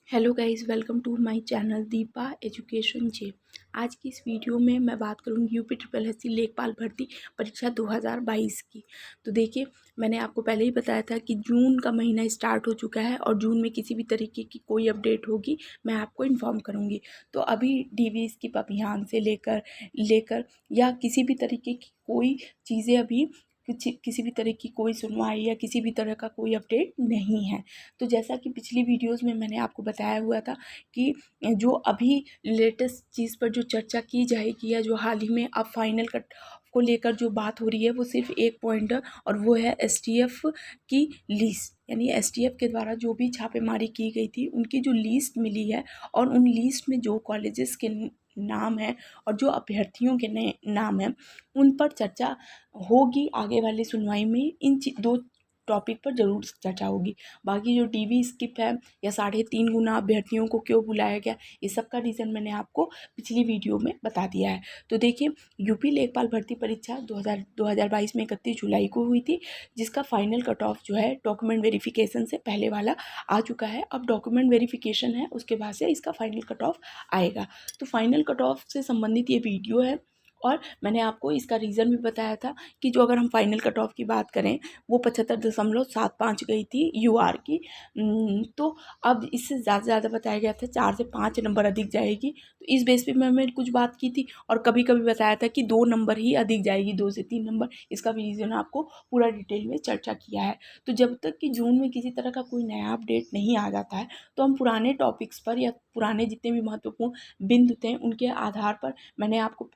Hello guys, welcome to my channel Deepa education जे। आज की इस वीडियो में मैं बात करूँगी यूपी ट्रिपल एससी लेखपाल भर्ती परीक्षा 2022 की। तो देखिए, मैंने आपको पहले ही बताया था कि जून का महीना स्टार्ट हो चुका है और जून में किसी भी तरीके की कोई अपडेट होगी मैं आपको इन्फॉर्म करूँगी। तो अभी डीवी स्किप अभियान से लेकर या किसी भी तरीके की कोई चीज़ें अभी किसी भी तरह की कोई सुनवाई या किसी भी तरह का कोई अपडेट नहीं है। तो जैसा कि पिछली वीडियोस में मैंने आपको बताया हुआ था कि जो अभी लेटेस्ट चीज़ पर जो चर्चा की जाएगी या जो हाल ही में अब फाइनल कट को लेकर जो बात हो रही है वो सिर्फ एक पॉइंट है और वो है एसटीएफ की लिस्ट। यानी एसटीएफ के द्वारा जो भी छापेमारी की गई थी उनकी जो लिस्ट मिली है और उन लिस्ट में जो कॉलेजेस के नाम है और जो अभ्यर्थियों के नाम है उन पर चर्चा होगी। आगे वाली सुनवाई में इन दो टॉपिक पर ज़रूर चर्चा होगी। बाकी जो डीवी स्किप है या 3.5 गुना अभ्यर्थियों को क्यों बुलाया गया, ये सब का रीज़न मैंने आपको पिछली वीडियो में बता दिया है। तो देखिए, यूपी लेखपाल भर्ती परीक्षा 2022 में 31 जुलाई को हुई थी, जिसका फाइनल कट ऑफ जो है डॉक्यूमेंट वेरिफिकेशन से पहले वाला आ चुका है। अब डॉक्यूमेंट वेरिफिकेशन है, उसके बाद से इसका फाइनल कट ऑफ आएगा। तो फाइनल कट ऑफ से संबंधित ये वीडियो है और मैंने आपको इसका रीज़न भी बताया था कि जो अगर हम फाइनल कट ऑफ की बात करें वो 75.75 गई थी यूआर की। तो अब इससे ज़्यादा बताया गया था 4 से 5 नंबर अधिक जाएगी। तो इस बेस पे मैंने कुछ बात की थी और कभी कभी बताया था कि 2 नंबर ही अधिक जाएगी, 2 से 3 नंबर। इसका भी रीज़न आपको पूरा डिटेल में चर्चा किया है। तो जब तक कि जून में किसी तरह का कोई नया अपडेट नहीं आ जाता है तो हम पुराने टॉपिक्स पर या पुराने जितने भी महत्वपूर्ण बिंदु थे उनके आधार पर मैंने आपको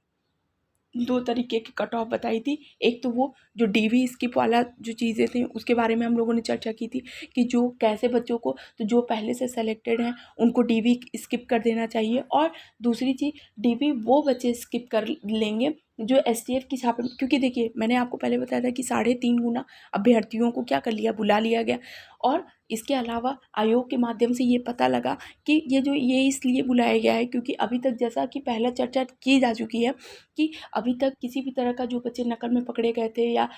2 तरीके की कट ऑफ बताई थी। एक तो वो जो डीवी स्किप वाला जो चीज़ें थी उसके बारे में हम लोगों ने चर्चा की थी कि जो कैसे बच्चों को, तो जो पहले से सेलेक्टेड हैं उनको डीवी स्किप कर देना चाहिए। और दूसरी चीज़, डीवी वो बच्चे स्किप कर लेंगे जो एसटीएफ की छापे, क्योंकि देखिए मैंने आपको पहले बताया था कि 3.5 गुना अभ्यर्थियों को क्या कर लिया, बुला लिया गया। और इसके अलावा आयोग के माध्यम से ये पता लगा कि ये इसलिए बुलाया गया है क्योंकि अभी तक जैसा कि पहला चर्चा की जा चुकी है कि अभी तक किसी भी तरह का जो बच्चे नकल में पकड़े गए थे या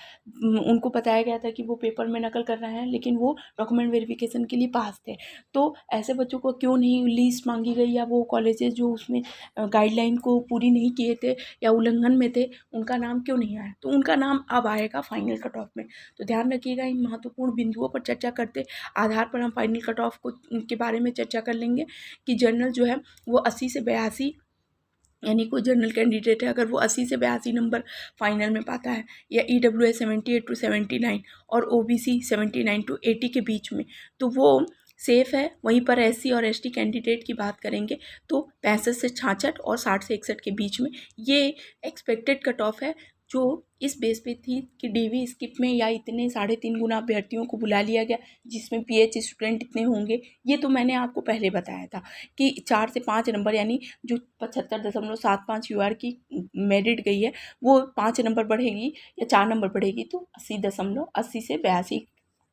उनको बताया गया था कि वो पेपर में नकल कर रहे हैं लेकिन वो डॉक्यूमेंट वेरिफिकेशन के लिए पास थे, तो ऐसे बच्चों को क्यों नहीं लिस्ट मांगी गई या वो कॉलेजेस जो उसमें गाइडलाइन को पूरी नहीं किए थे या उल्लंघन में थे उनका नाम क्यों नहीं आया। तो उनका नाम अब आएगा फाइनल कट ऑफ में। तो ध्यान रखिएगा, इन महत्वपूर्ण बिंदुओं पर चर्चा करते आधार पर हम फाइनल कट ऑफ को के बारे में चर्चा कर लेंगे कि जनरल जो है वो 80 से 82, यानी कोई जनरल कैंडिडेट है अगर वो 80 से 82 नंबर फाइनल में पाता है या EWS 78 to 79 और OBC 79 to 80 के बीच में, तो वो सेफ़ है। वहीं पर SC और ST कैंडिडेट की बात करेंगे तो 65 से 66 और 60 से 61 के बीच में ये एक्सपेक्टेड कट ऑफ है, जो इस बेस पे थी कि डीवी स्किप में या इतने 3.5 गुना अभ्यर्थियों को बुला लिया गया जिसमें PH स्टूडेंट इतने होंगे। ये तो मैंने आपको पहले बताया था कि 4 से 5 नंबर, यानी जो 75.75 यूआर की मेरिट गई है वो 5 नंबर बढ़ेगी या 4 नंबर बढ़ेगी तो 80 से 82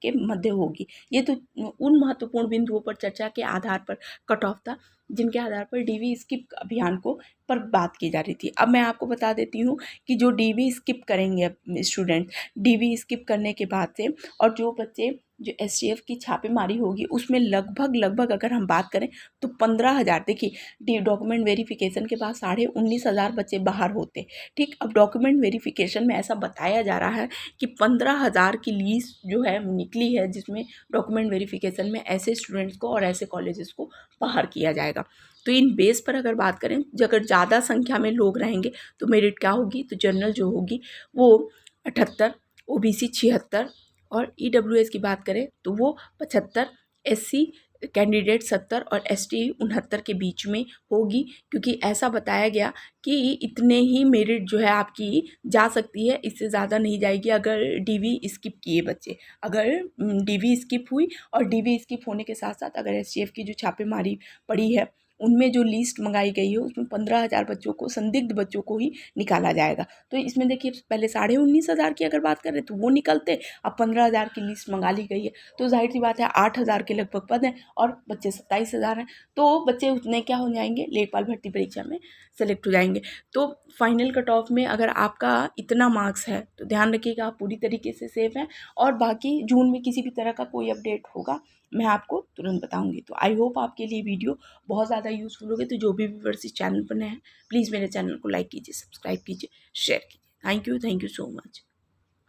के मध्य होगी। ये तो उन महत्वपूर्ण बिंदुओं पर चर्चा के आधार पर कट ऑफ था जिनके आधार पर डीवी स्किप अभियान को पर बात की जा रही थी। अब मैं आपको बता देती हूँ कि जो डीवी स्किप करेंगे स्टूडेंट, डीवी स्किप करने के बाद से और जो बच्चे जो एसटीएफ की छापेमारी होगी उसमें लगभग अगर हम बात करें तो 15,000, देखिए डॉक्यूमेंट वेरिफिकेशन के बाद 19,500 बच्चे बाहर होते। ठीक, अब डॉक्यूमेंट वेरिफिकेशन में ऐसा बताया जा रहा है कि 15,000 की लिस्ट जो है वो निकली है जिसमें डॉक्यूमेंट वेरिफिकेशन में ऐसे स्टूडेंट्स को और ऐसे कॉलेजेस को बाहर किया जाएगा। तो इन बेस पर अगर बात करें, अगर ज़्यादा संख्या में लोग रहेंगे तो मेरिट क्या होगी, तो जनरल जो होगी वो 78, OBC 76 और EWS की बात करें तो वो 75, SC कैंडिडेट 70 और ST 69 के बीच में होगी, क्योंकि ऐसा बताया गया कि इतने ही मेरिट जो है आपकी जा सकती है, इससे ज़्यादा नहीं जाएगी अगर डीवी स्किप किए बच्चे। अगर डीवी स्किप हुई और डीवी स्किप होने के साथ साथ अगर STF की जो छापेमारी पड़ी है उनमें जो लिस्ट मंगाई गई है उसमें 15,000 बच्चों को, संदिग्ध बच्चों को ही निकाला जाएगा। तो इसमें देखिए पहले 19,500 की अगर बात करें तो वो निकलते, अब 15,000 की लिस्ट मंगा ली गई है तो जाहिर सी बात है 8,000 के लगभग पद हैं और बच्चे 27,000 हैं, तो बच्चे उतने क्या हो जाएंगे, लेखपाल भर्ती परीक्षा में सेलेक्ट हो जाएंगे। तो फाइनल कट ऑफ में अगर आपका इतना मार्क्स है तो ध्यान रखिएगा आप पूरी तरीके से सेफ हैं। और बाकी जून में किसी भी तरह का कोई अपडेट होगा मैं आपको तुरंत बताऊंगी। तो आई होप आपके लिए वीडियो बहुत ज़्यादा यूज़फुल होगी। तो जो भी व्यूअर्स इस चैनल पर नए हैं, प्लीज़ मेरे चैनल को लाइक कीजिए, सब्सक्राइब कीजिए, शेयर कीजिए। Thank you so much.